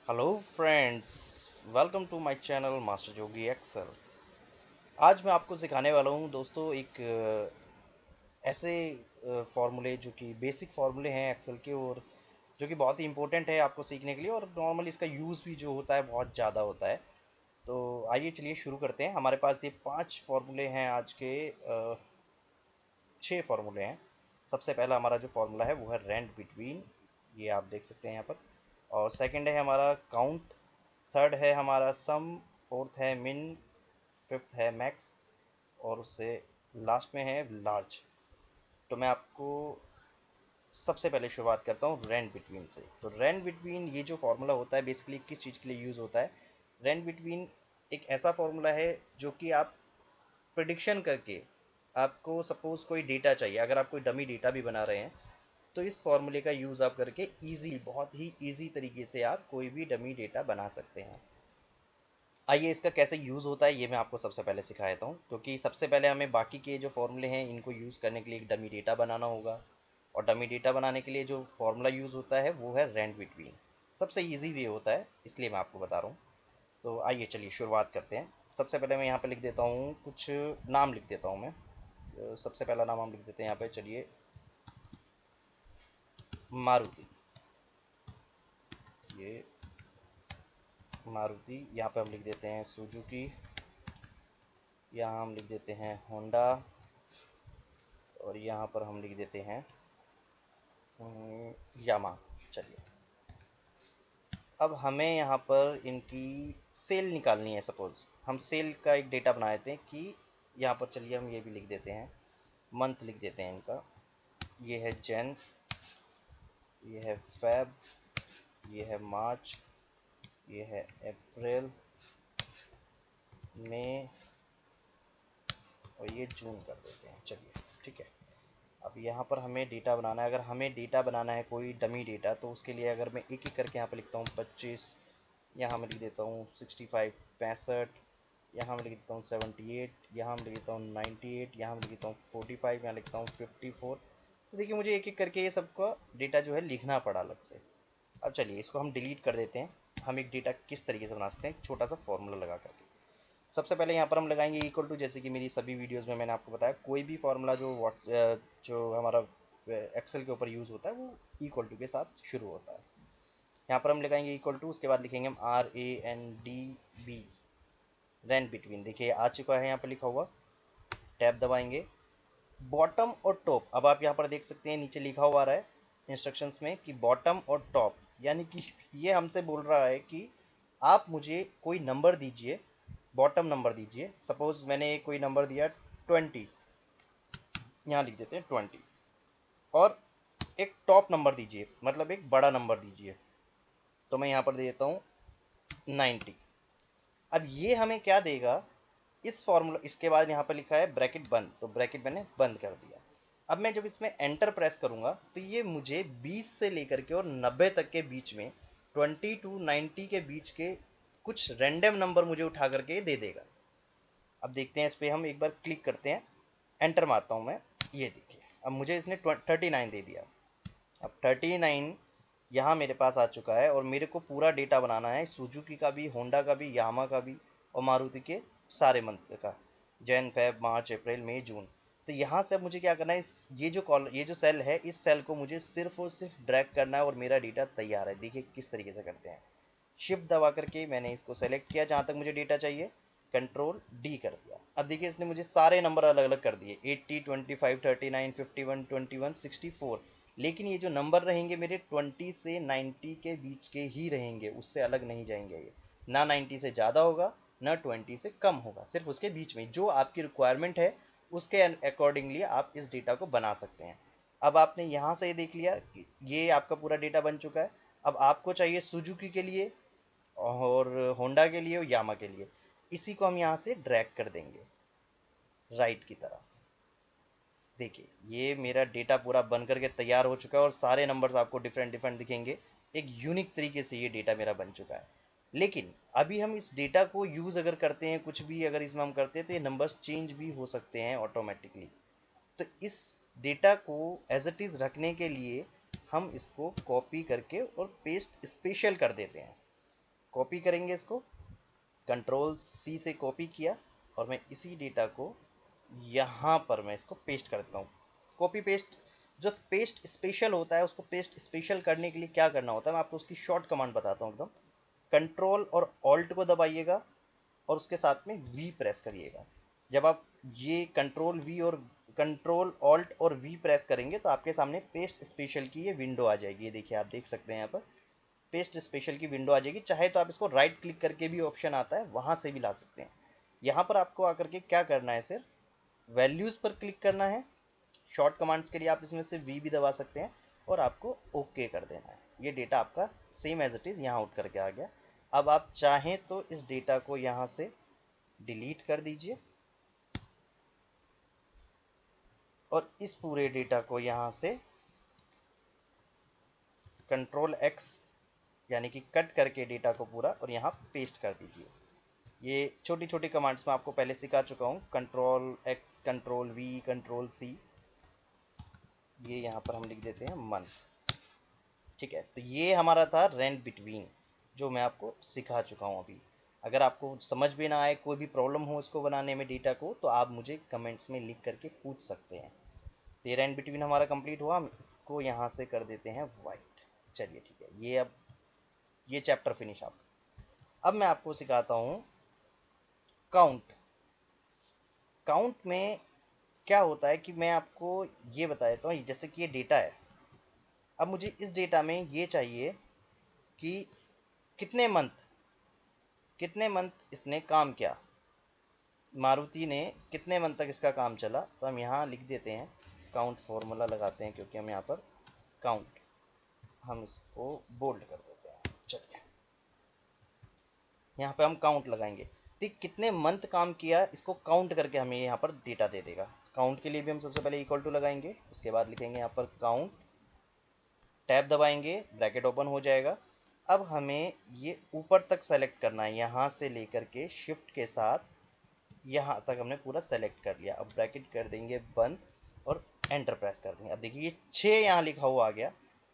Hello friends, welcome to my channel master Jogi excel. आज मैं आपको सिखाने वाला हूँ दोस्तों एक ऐसे फार्मूले जो कि बेसिक फार्मूले हैं एक्सेल के, और जो कि बहुत ही इंपॉर्टेंट है आपको सीखने के लिए, और नॉर्मली इसका यूज़ भी जो होता है बहुत ज़्यादा होता है। तो आइए चलिए शुरू करते हैं। हमारे पास ये 5 फार्मूले हैं आज के, 6 फार्मूले हैं। सबसे पहला हमारा जो फार्मूला है वो है रेंट बिटवीन, ये आप देख सकते हैं यहाँ पर। और सेकंड है हमारा काउंट, थर्ड है हमारा सम, फोर्थ है मिन, फिफ्थ है मैक्स, और उससे लास्ट में है लार्ज। तो मैं आपको सबसे पहले शुरुआत करता हूँ रेंट बिटवीन से। तो रेंट बिटवीन ये जो फार्मूला होता है बेसिकली किस चीज़ के लिए यूज़ होता है। रेंट बिटवीन एक ऐसा फार्मूला है जो कि आप प्रिडिक्शन करके, आपको सपोज कोई डेटा चाहिए, अगर आप कोई डमी डेटा भी बना रहे हैं तो इस फार्मूले का यूज़ आप करके इजी, बहुत ही इजी तरीके से आप कोई भी डमी डेटा बना सकते हैं। आइए इसका कैसे यूज़ होता है ये मैं आपको सबसे पहले सिखा देता हूँ, क्योंकि सबसे पहले हमें बाकी के जो फॉर्मूले हैं इनको यूज़ करने के लिए एक डमी डेटा बनाना होगा। और डमी डेटा बनाने के लिए जो फॉर्मूला यूज़ होता है वो है रेंट बिटवीन। सबसे इजी वे होता है, इसलिए मैं आपको बता रहा हूँ। तो आइए चलिए शुरुआत करते हैं। सबसे पहले मैं यहाँ पर लिख देता हूँ, कुछ नाम लिख देता हूँ मैं। सबसे पहला नाम हम लिख देते हैं यहाँ पे, चलिए मारुति। ये मारुति, यहाँ पे हम लिख देते हैं सुजुकी, यहाँ हम लिख देते हैं होंडा, और यहाँ पर हम लिख देते हैं यामा। चलिए, अब हमें यहाँ पर इनकी सेल निकालनी है। सपोज हम सेल का एक डेटा बना देते हैं कि यहाँ पर, चलिए हम ये भी लिख देते हैं, मंथ लिख देते हैं इनका। ये है जैन, ये है फेब, ये है मार्च, ये है अप्रैल, मई, और ये जून कर देते हैं। चलिए ठीक है। अब यहाँ पर हमें डेटा बनाना है। अगर हमें डेटा बनाना है कोई डमी डेटा, तो उसके लिए अगर मैं एक एक करके यहाँ पर लिखता हूँ 25, यहाँ मैं लिख देता हूँ 65, 65, यहाँ मैं लिख देता हूँ 78, यहाँ मैं लिख देता हूँ 98, यहाँ मैं लिख देता हूँ 45, यहाँ लिखता हूँ 54। तो देखिए मुझे एक एक करके ये सबका डेटा जो है लिखना पड़ा अलग से। अब चलिए इसको हम डिलीट कर देते हैं। हम एक डेटा किस तरीके से बना सकते हैं, एक छोटा सा फॉर्मूला लगा करके। सबसे पहले यहाँ पर हम लगाएंगे इक्वल टू, जैसे कि मेरी सभी वीडियोस में मैंने आपको बताया, कोई भी फॉर्मूला जो हमारा एक्सेल के ऊपर यूज़ होता है वो इक्वल टू के साथ शुरू होता है। यहाँ पर हम लगाएंगे इक्वल टू, उसके बाद लिखेंगे हम RANDB, रेंट बिटवीन। देखिए आ चुका है यहाँ पर लिखा हुआ। टैब दबाएंगे, बॉटम और टॉप। अब आप यहाँ पर देख सकते हैं नीचे लिखा हुआ आ रहा है इंस्ट्रक्शंस में कि बॉटम और टॉप, यानी कि ये हमसे बोल रहा है कि आप मुझे कोई नंबर दीजिए, बॉटम नंबर दीजिए। सपोज मैंने कोई नंबर दिया 20, यहाँ लिख देते हैं 20, और एक टॉप नंबर दीजिए, मतलब एक बड़ा नंबर दीजिए। तो मैं यहाँ पर दे देता हूँ 90। अब ये हमें क्या देगा, इस फॉर्मूला, इसके बाद यहाँ पर लिखा है ब्रैकेट बंद, तो ब्रैकेट मैंने बंद कर दिया। अब मैं जब इसमें एंटर प्रेस करूंगा तो ये मुझे 20 से लेकर के और 90 तक के बीच में, 20 टू 90 के बीच के कुछ रैंडम नंबर मुझे उठा करके दे देगा। अब देखते हैं, इस पर हम एक बार क्लिक करते हैं, एंटर मारता हूं मैं। ये देखिए अब मुझे इसने 39 दे दिया। अब 39 यहाँ मेरे पास आ चुका है, और मेरे को पूरा डेटा बनाना है सुजुकी का भी, होंडा का भी, यामा का भी, और मारुति के सारे मंथ का, जैन फेब मार्च अप्रैल मई जून। तो यहाँ से अब मुझे क्या करना है, इस ये जो सेल है, इस सेल को मुझे सिर्फ और सिर्फ ड्रैग करना है और मेरा डेटा तैयार है। देखिए किस तरीके से करते हैं। शिफ्ट दबा करके मैंने इसको सेलेक्ट किया जहाँ तक मुझे डेटा चाहिए, कंट्रोल डी कर दिया। अब देखिए इसने मुझे सारे नंबर अलग अलग कर दिए, 80, 25, 39, 51, 21, 64। लेकिन ये जो नंबर रहेंगे मेरे 20 से 90 के बीच के ही रहेंगे, उससे अलग नहीं जाएंगे। ये ना 90 से ज़्यादा होगा, ना 20 से कम होगा, सिर्फ उसके बीच में जो आपकी रिक्वायरमेंट है उसके अकॉर्डिंगली आप इस डेटा को बना सकते हैं। अब आपने यहाँ से देख लिया कि ये आपका पूरा डेटा बन चुका है। अब आपको चाहिए सुजुकी के लिए, और होंडा के लिए, और यामा के लिए। इसी को हम यहाँ से ड्रैग कर देंगे राइट की तरफ। देखिए ये मेरा डेटा पूरा बन करके तैयार हो चुका है, और सारे नंबर्स आपको डिफरेंट डिफरेंट दिखेंगे। एक यूनिक तरीके से ये डेटा मेरा बन चुका है। लेकिन अभी हम इस डेटा को यूज़ अगर करते हैं, कुछ भी अगर इसमें हम करते हैं, तो ये नंबर्स चेंज भी हो सकते हैं ऑटोमेटिकली। तो इस डेटा को एज इट इज़ रखने के लिए हम इसको कॉपी करके और पेस्ट स्पेशल कर देते हैं। कॉपी करेंगे इसको, कंट्रोल सी से कॉपी किया और मैं इसी डेटा को यहाँ पर मैं इसको पेस्ट कर देता हूँ। कॉपी पेस्ट, जो पेस्ट स्पेशल होता है उसको पेस्ट स्पेशल करने के लिए क्या करना होता है मैं आपको उसकी शॉर्ट कमांड बताता हूँ एकदम। कंट्रोल और ऑल्ट को दबाइएगा और उसके साथ में वी प्रेस करिएगा। जब आप ये कंट्रोल ऑल्ट और वी प्रेस करेंगे तो आपके सामने पेस्ट स्पेशल की ये विंडो आ जाएगी। ये देखिए, आप देख सकते हैं यहाँ पर पेस्ट स्पेशल की विंडो आ जाएगी। चाहे तो आप इसको राइट क्लिक करके भी ऑप्शन आता है, वहां से भी ला सकते हैं। यहाँ पर आपको आकर के क्या करना है, सिर्फ वैल्यूज पर क्लिक करना है। शॉर्ट कमांड्स के लिए आप इसमें से वी भी दबा सकते हैं और आपको ओके कर देना है। ये डेटा आपका सेम एज इट इज यहाँ आउट करके आ गया। अब आप चाहें तो इस डेटा को यहाँ से डिलीट कर दीजिए और इस पूरे डेटा को यहाँ से कंट्रोल एक्स यानी कि कट करके डेटा को पूरा और यहाँ पेस्ट कर दीजिए। ये छोटी छोटी कमांड्स में आपको पहले सिखा चुका हूँ, control X, control V, control C. ये यहाँ पर हम लिख देते हैं मंथ। ठीक है, तो ये हमारा था रेंट बिटवीन, जो मैं आपको सिखा चुका हूँ अभी। अगर आपको समझ में ना आए, कोई भी प्रॉब्लम हो इसको बनाने में डेटा को, तो आप मुझे कमेंट्स में लिख करके पूछ सकते हैं। तो ये रेंट बिटवीन हमारा कंप्लीट हुआ, हम इसको यहाँ से कर देते हैं वाइट। चलिए ठीक है, ये अब ये चैप्टर फिनिश आप। अब मैं आपको सिखाता हूँ काउंट। काउंट में क्या होता है कि मैं आपको ये बता देता हूँ, जैसे कि ये डेटा है। अब मुझे इस डेटा में ये चाहिए कि कितने मंथ इसने काम किया, मारुति ने कितने मंथ तक इसका काम चला। तो हम यहाँ लिख देते हैं काउंट, फॉर्मूला लगाते हैं क्योंकि हम यहाँ पर काउंट, हम इसको बोल्ड कर देते हैं। चलिए, यहाँ पे हम काउंट लगाएंगे, तो कितने मंथ काम किया इसको काउंट करके हमें यहाँ पर डेटा दे देगा। काउंट के लिए भी हम सबसे पहले इक्वल टू लगाएंगे, उसके बाद लिखेंगे यहाँ पर काउंट, टैब दबाएंगे, ब्रैकेट ओपन हो जाएगा। अब हमें ये ऊपर तक सेलेक्ट करना है, यहाँ से लेकर के शिफ्ट के साथ यहाँ तक हमने पूरा सेलेक्ट कर लिया। अब ब्रैकेट कर देंगे बंद और एंटर प्रेस कर देंगे। अब देखिए ये 6 यहाँ लिखा हुआ आ गया।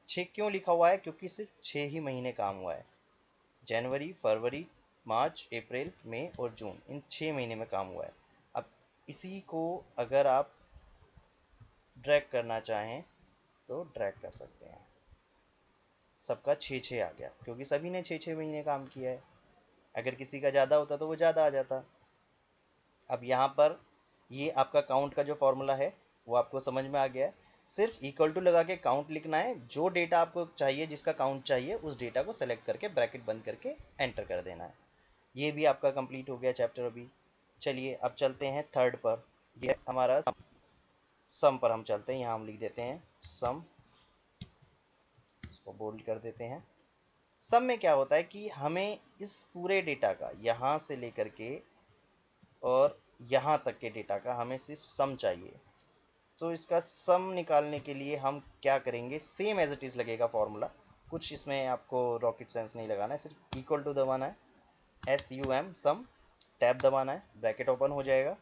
6 क्यों लिखा हुआ है, क्योंकि सिर्फ 6 ही महीने काम हुआ है। जनवरी, फरवरी, मार्च, अप्रैल, मई और जून, इन 6 महीने में काम हुआ है। अब इसी को अगर आप ड्रैग करना चाहें तो ड्रैग कर सकते हैं। सबका 6-6 आ गया क्योंकि सभी ने 6-6 महीने काम किया है। अगर किसी का ज़्यादा होता तो वो ज़्यादा आ जाता। अब यहाँ पर ये आपका काउंट का जो फॉर्मूला है वो आपको समझ में आ गया है। सिर्फ इक्वल टू लगा के काउंट लिखना है। जो डेटा आपको चाहिए, जिसका काउंट चाहिए, उस डेटा को सेलेक्ट करके ब्रैकेट बंद करके एंटर कर देना है। ये भी आपका कंप्लीट हो गया चैप्टर अभी। चलिए अब चलते हैं थर्ड पर। ये हमारा सम पर हम चलते हैं। यहाँ हम लिख देते हैं सम, इसको बोल्ड कर देते हैं। सम में क्या होता है कि हमें इस पूरे डेटा का यहाँ से लेकर के और यहाँ तक के डेटा का हमें सिर्फ सम चाहिए। तो इसका सम निकालने के लिए हम क्या करेंगे, सेम एज इट इज़ लगेगा फॉर्मूला, कुछ इसमें आपको रॉकेट साइंस नहीं लगाना है। सिर्फ इक्वल टू दबाना है, SUM सम, टैब दबाना है, ब्रैकेट ओपन हो जाएगा।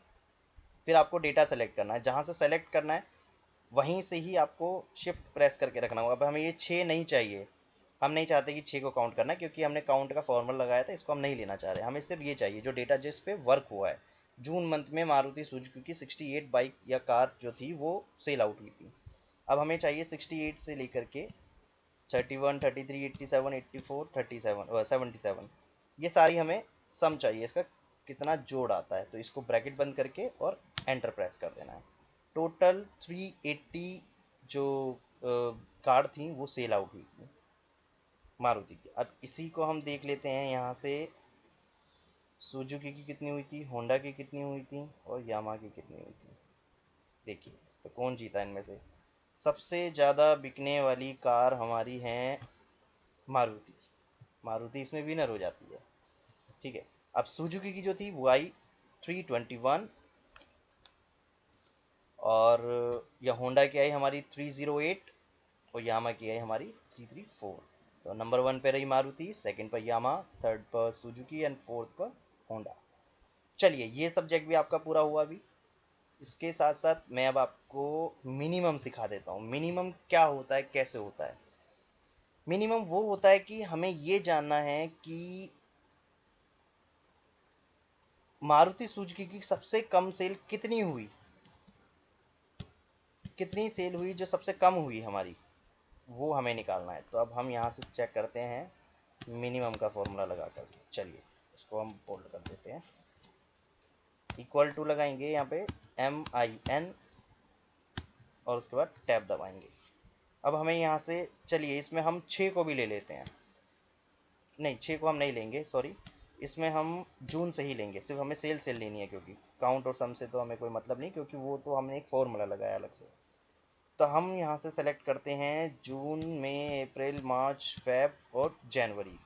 फिर आपको डेटा सेलेक्ट करना है, जहाँ से सेलेक्ट करना है वहीं से ही आपको शिफ्ट प्रेस करके रखना होगा। अब हमें ये 6 नहीं चाहिए, हम नहीं चाहते कि 6 को काउंट करना, क्योंकि हमने काउंट का फॉर्मूला लगाया था, इसको हम नहीं लेना चाह रहे। हमें सिर्फ ये चाहिए जो डेटा जिस पे वर्क हुआ है। जून मंथ में मारुति सुजुकी की 68 बाइक या कार जो थी वो सेल आउट हुई थी। अब हमें चाहिए 68 से लेकर के 31, 33, 87, 84, 37, 77, ये सारी हमें सम चाहिए, इसका कितना जोड़ आता है। तो इसको ब्रैकेट बंद करके और एंटर प्रेस कर देना है। टोटल 380 जो कार थी वो सेल आउट हुई थी मारुति की। अब इसी को हम देख लेते हैं, यहाँ से सुजुकी की कितनी हुई थी, होंडा की कितनी हुई थी और यामा की कितनी हुई थी। देखिए तो कौन जीता इनमें से। सबसे ज़्यादा बिकने वाली कार हमारी है मारुति। मारुति इसमें विनर हो जाती है। ठीक है, अब सुजुकी की जो थी वो आई 321 और या होंडा की आई हमारी 308 और यामा की आई हमारी 334। तो नंबर 1 पे रही मारुति, सेकंड पर यामा, थर्ड पर सुजुकी एंड फोर्थ पर होंडा। चलिए ये सब्जेक्ट भी आपका पूरा हुआ अभी। इसके साथ साथ मैं अब आपको मिनिमम सिखा देता हूँ। मिनिमम क्या होता है, कैसे होता है। मिनिमम वो होता है कि हमें ये जानना है कि मारुति सुजुकी की सबसे कम सेल कितनी हुई, कितनी सेल हुई जो सबसे कम हुई हमारी, वो हमें निकालना है। तो अब हम यहाँ से चेक करते हैं मिनिमम का फॉर्मूला लगा करके। चलिए इसको हम बोल्ड कर देते हैं, इक्वल टू लगाएंगे यहाँ पे MIN और उसके बाद टैब दबाएंगे। अब हमें यहाँ से, चलिए इसमें हम 6 को भी ले लेते हैं, नहीं 6 को हम नहीं लेंगे, सॉरी, इसमें हम जून से ही लेंगे, सिर्फ हमें सेल लेनी है, क्योंकि काउंट और सम से तो हमें कोई मतलब नहीं, क्योंकि वो तो हमने एक फॉर्मूला लगाया अलग से। तो हम यहाँ से सेलेक्ट करते हैं जून, मई, अप्रैल, मार्च, फेब और जनवरी।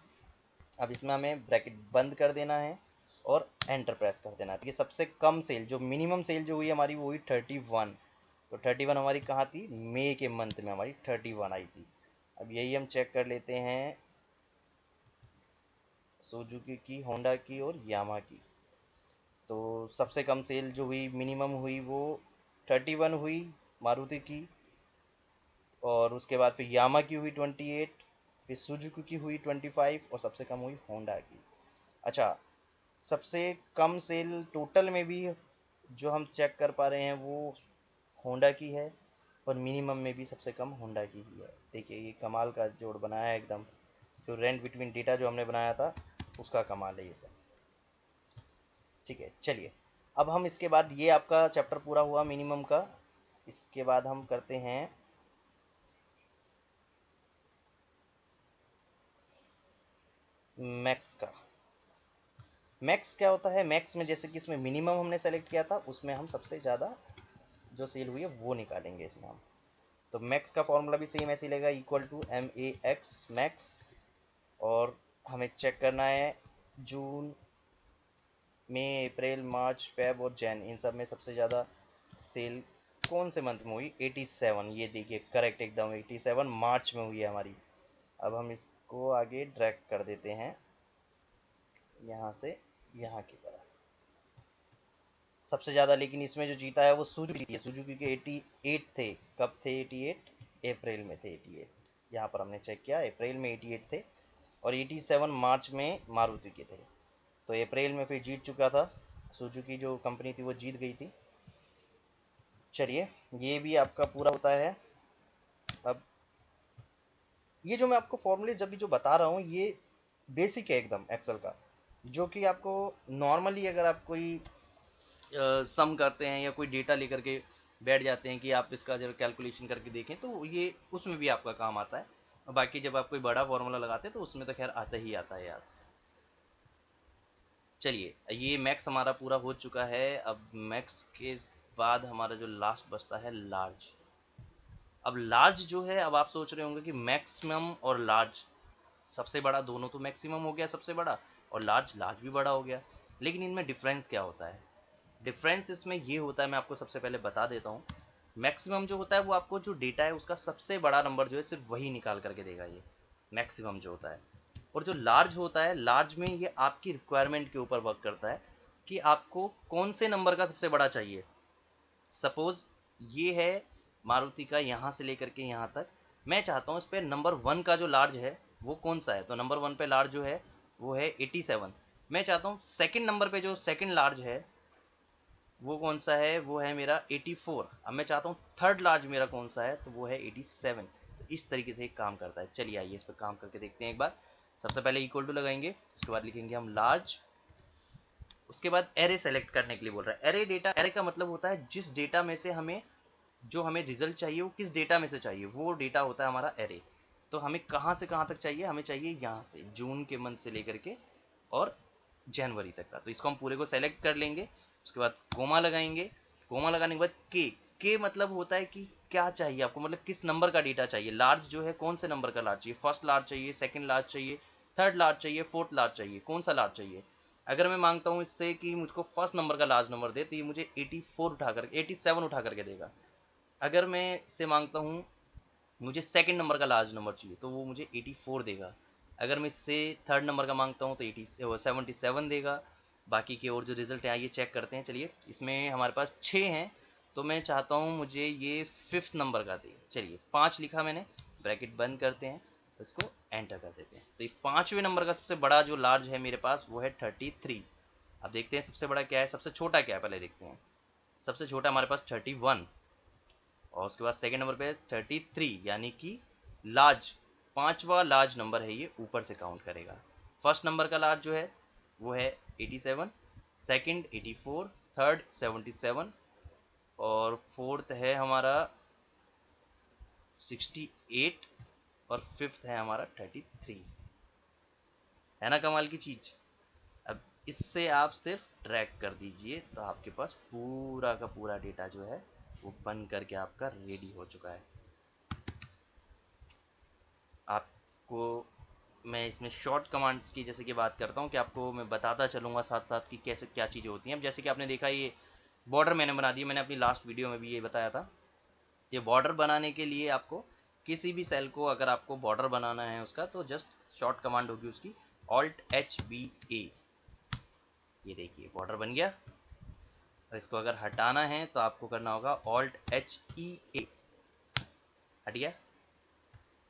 अब इसमें हमें ब्रैकेट बंद कर देना है और एंटर प्रेस कर देना है। तो ये सबसे कम सेल, जो मिनिमम सेल जो हुई हमारी, वो हुई 31। तो 31 हमारी कहाँ थी, मई के मंथ में हमारी 31 आई थी। अब यही हम चेक कर लेते हैं सुजुकी की, होंडा की और यामा की। तो सबसे कम सेल जो हुई, मिनिमम हुई, वो 31 हुई मारुति की, और उसके बाद फिर यामा की हुई 28, फिर सुजुकी की हुई 25 और सबसे कम हुई होंडा की। अच्छा, सबसे कम सेल टोटल में भी जो हम चेक कर पा रहे हैं वो होंडा की है, और मिनिमम में भी सबसे कम होंडा की ही है। देखिए ये कमाल का जोड़ बनाया है एकदम, जो रेंट बिटवीन डेटा जो हमने बनाया था उसका कमाल है ये सब। ठीक है, चलिए अब हम इसके बाद, ये आपका चैप्टर पूरा हुआ मिनिमम का। इसके बाद हम करते हैं मैक्स का। मैक्स क्या होता है, मैक्स में जैसे कि इसमें मिनिमम हमने सेलेक्ट किया था, उसमें हम सबसे ज़्यादा जो सेल हुई है वो निकालेंगे इसमें हम। तो मैक्स का फॉर्मूला भी सेम ऐसे लेगा, इक्वल टू MAX मैक्स, और हमें चेक करना है जून, मई, अप्रैल, मार्च, फेब और जैन, इन सब में सबसे ज़्यादा सेल कौन से मंथ में हुई, 87। ये देखिए करेक्ट एकदम, 87 मार्च में हुई है हमारी। अब हम इसको आगे ड्रैग कर देते हैं यहाँ से यहाँ की तरफ। सबसे ज़्यादा लेकिन इसमें जो जीता है वो सुजुकी है। सुजुकी के 88 थे। कब थे 88, अप्रैल में थे 88। यहाँ पर हमने चेक किया, अप्रैल में 88 थे, और 87 मार्च में मारुति के थे। तो अप्रैल में फिर जीत चुका था, सुजुकी जो कंपनी थी वो जीत गई थी। चलिए ये भी आपका पूरा होता है। अब ये जो मैं आपको फॉर्मूले जब भी जो बता रहा हूँ, ये बेसिक है एकदम एक्सेल का, जो कि आपको नॉर्मली अगर आप कोई सम करते हैं या कोई डेटा लेकर के बैठ जाते हैं कि आप इसका जब कैलकुलेशन करके देखें, तो ये उसमें भी आपका काम आता है। और बाकी जब आप कोई बड़ा फॉर्मूला लगाते हैं तो उसमें तो खैर आता ही आता है यार। चलिए ये मैक्स हमारा पूरा हो चुका है। अब मैक्स के बाद हमारा जो लास्ट बचता है लार्ज। अब लार्ज जो है, अब आप सोच रहे होंगे कि मैक्सिमम और लार्ज, सबसे बड़ा दोनों तो मैक्सिमम हो गया सबसे बड़ा, और लार्ज लार्ज भी बड़ा हो गया, लेकिन इनमें डिफरेंस क्या होता है। डिफरेंस इसमें ये होता है, मैं आपको सबसे पहले बता देता हूँ। मैक्सिमम जो होता है वो आपको जो डेटा है उसका सबसे बड़ा नंबर जो है सिर्फ वही निकाल करके देगा, ये मैक्सिमम जो होता है। और जो लार्ज होता है, लार्ज में ये आपकी रिक्वायरमेंट के ऊपर वर्क करता है कि आपको कौन से नंबर का सबसे बड़ा चाहिए। सपोज ये है मारुति का यहाँ से लेकर के यहाँ तक, मैं चाहता हूँ इस पर नंबर 1 का जो लार्ज है वो कौन सा है, तो नंबर 1 पे लार्ज जो है वो है 87। मैं चाहता हूँ सेकंड नंबर पे जो सेकंड लार्ज है वो कौन सा है, वो है मेरा 84। अब मैं चाहता हूँ थर्ड लार्ज मेरा कौन सा है, तो वो है 87। तो इस तरीके से एक काम करता है। चलिए आइए इस पर काम करके देखते हैं एक बार। सबसे पहले इक्वल टू लगाएंगे, उसके बाद लिखेंगे हम लार्ज, उसके बाद एरे सेलेक्ट करने के लिए बोल रहा है। एरे डेटा, एरे का मतलब होता है जिस डेटा में से हमें, जो हमें रिजल्ट चाहिए वो किस डेटा में से चाहिए, वो डेटा होता है हमारा एरे। तो हमें कहाँ से कहाँ तक चाहिए, हमें चाहिए यहाँ से जून के मंथ से लेकर के और जनवरी तक का। तो इसको हम पूरे को सेलेक्ट कर लेंगे, उसके बाद कोमा लगाएंगे। कोमा लगाने के बाद के मतलब होता है कि क्या चाहिए आपको, मतलब किस नंबर का डेटा चाहिए। लार्ज जो है कौन से नंबर का लार्ज चाहिए, फर्स्ट लार्ज चाहिए, सेकंड लार्ज चाहिए, थर्ड लार्ज चाहिए, फोर्थ लार्ज चाहिए, कौन सा लार्ज चाहिए। अगर मैं मांगता हूँ इससे कि मुझको फर्स्ट नंबर का लार्ज नंबर दे, तो ये मुझे 84 उठा कर 87 उठा करके देगा। अगर मैं इससे मांगता हूँ मुझे सेकंड नंबर का लार्ज नंबर चाहिए, तो वो मुझे 84 देगा। अगर मैं इससे थर्ड नंबर का मांगता हूँ तो 77 देगा। बाकी के और जो रिजल्ट है आइए चेक करते हैं। चलिए इसमें हमारे पास 6 हैं, तो मैं चाहता हूँ मुझे ये 5th नंबर का दे। चलिए 5 लिखा मैंने, ब्रैकेट बंद करते हैं, इसको एंटर कर देते हैं। तो ये 5वें नंबर का सबसे बड़ा जो लार्ज है मेरे पास वो है 33। अब देखते हैं सबसे बड़ा क्या है, सबसे छोटा क्या है, पहले देखते हैं। सबसे छोटा हमारे पास 31, और उसके बाद सेकेंड नंबर पे 33, यानी कि लार्ज, पांचवा लार्ज नंबर है ये, ऊपर से काउंट करेगा। फर्स्ट नंबर का लार्ज जो है वो है 87, सेकंड 84, थर्ड 77, और फोर्थ है हमारा 68, और फिफ्थ है हमारा 33। है ना कमाल की चीज। अब इससे आप सिर्फ ट्रैक कर दीजिए तो आपके पास पूरा का पूरा डेटा जो है वो बन करके आपका रेडी हो चुका है। आपको मैं इसमें शॉर्ट कमांड्स की जैसे कि बात करता हूँ कि आपको मैं बताता चलूँगा साथ साथ कि कैसे क्या चीज़ें होती हैं। अब जैसे कि आपने देखा ये बॉर्डर मैंने बना दिया, मैंने अपनी लास्ट वीडियो में भी ये बताया था। ये बॉर्डर बनाने के लिए आपको किसी भी सेल को अगर आपको बॉर्डर बनाना है उसका, तो जस्ट शॉर्ट कमांड होगी उसकी Alt+H+B+A। ये देखिए बॉर्डर बन गया। और इसको अगर हटाना है तो आपको करना होगा Alt+HEA। हट गया।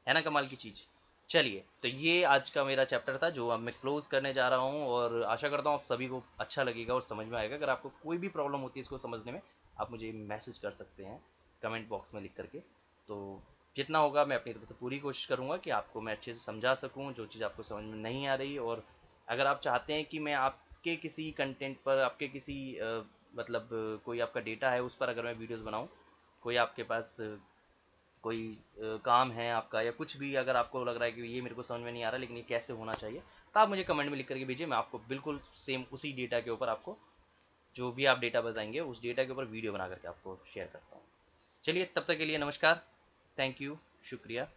है ना कमाल की चीज़। चलिए, तो ये आज का मेरा चैप्टर था जो अब मैं क्लोज करने जा रहा हूँ, और आशा करता हूँ आप सभी को अच्छा लगेगा और समझ में आएगा। अगर आपको कोई भी प्रॉब्लम होती है इसको समझने में, आप मुझे मैसेज कर सकते हैं कमेंट बॉक्स में लिख करके। तो जितना होगा मैं अपनी तरफ से पूरी कोशिश करूँगा कि आपको मैं अच्छे से समझा सकूँ जो चीज़ आपको समझ में नहीं आ रही। और अगर आप चाहते हैं कि मैं आपके किसी कंटेंट पर, आपके किसी मतलब कोई आपका डेटा है उस पर अगर मैं वीडियोज़ बनाऊँ, कोई आपके पास कोई काम है आपका, या कुछ भी अगर आपको लग रहा है कि ये मेरे को समझ में नहीं आ रहा लेकिन ये कैसे होना चाहिए, तो आप मुझे कमेंट में लिख करके भेजिए। मैं आपको बिल्कुल सेम उसी डेटा के ऊपर, आपको जो भी आप डेटा बताएंगे उस डेटा के ऊपर वीडियो बना करके आपको शेयर करता हूँ। चलिए, तब तक के लिए नमस्कार, थैंक यू, शुक्रिया।